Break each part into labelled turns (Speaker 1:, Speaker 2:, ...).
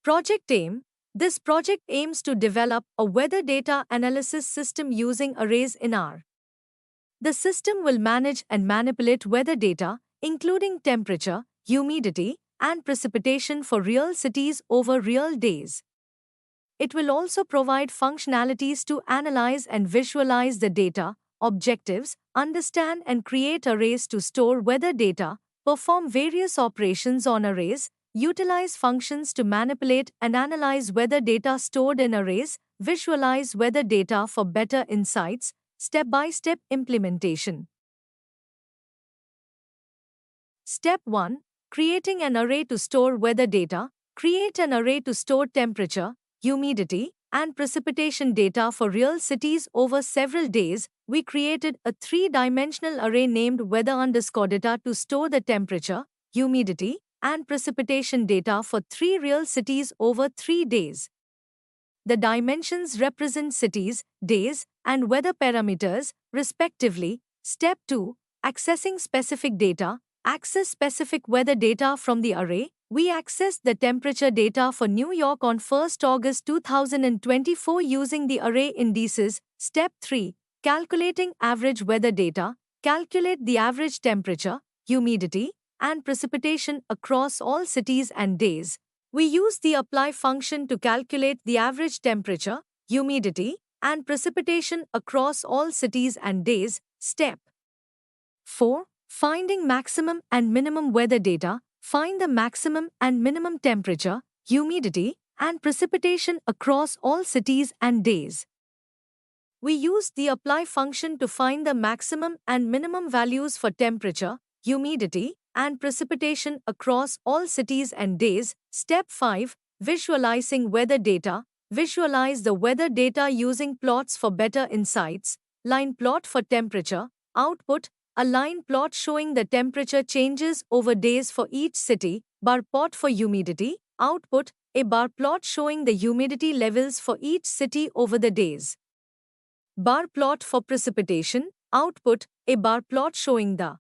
Speaker 1: Project AIM. This project aims to develop a weather data analysis system using arrays in R. The system will manage and manipulate weather data, including temperature, humidity, and precipitation for real cities over real days. It will also provide functionalities to analyze and visualize the data, objectives, understand and create arrays to store weather data, perform various operations on arrays, utilize functions to manipulate and analyze weather data stored in arrays, visualize weather data for better insights, step-by-step implementation. Step 1. Creating an array to store weather data. Create an array to store temperature, humidity, and precipitation data for real cities over several days. We created a three-dimensional array named weather_data to store the temperature, humidity, and precipitation data for 3 real cities over 3 days. The dimensions represent cities, days, and weather parameters, respectively. Step 2. Accessing specific data. Access specific weather data from the array. We accessed the temperature data for New York on 1st August 2024 using the array indices. Step 3. Calculating average weather data. Calculate the average temperature, humidity, and precipitation across all cities and days. We use the apply function to calculate the average temperature, humidity, and precipitation across all cities and days. Step 4. Finding maximum and minimum weather data. Find the maximum and minimum temperature, humidity, and precipitation across all cities and days. We used the apply function to find the maximum and minimum values for temperature, humidity, and precipitation across all cities and days. Step 5. Visualizing weather data. Visualize the weather data using plots for better insights. Line plot for temperature. Output. A line plot showing the temperature changes over days for each city. Bar plot for humidity. Output. A bar plot showing the humidity levels for each city over the days. Bar plot for precipitation. Output. A bar plot showing the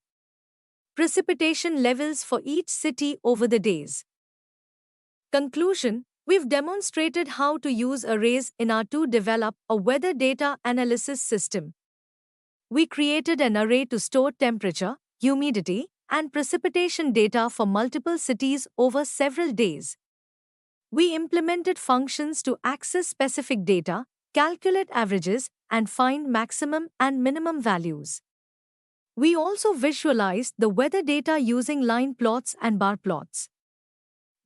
Speaker 1: precipitation levels for each city over the days. Conclusion. We've demonstrated how to use arrays in R to develop a weather data analysis system. We created an array to store temperature, humidity, and precipitation data for multiple cities over several days. We implemented functions to access specific data, calculate averages, and find maximum and minimum values. We also visualized the weather data using line plots and bar plots.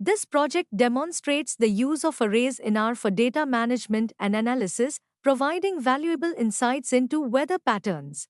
Speaker 1: This project demonstrates the use of arrays in R for data management and analysis, providing valuable insights into weather patterns.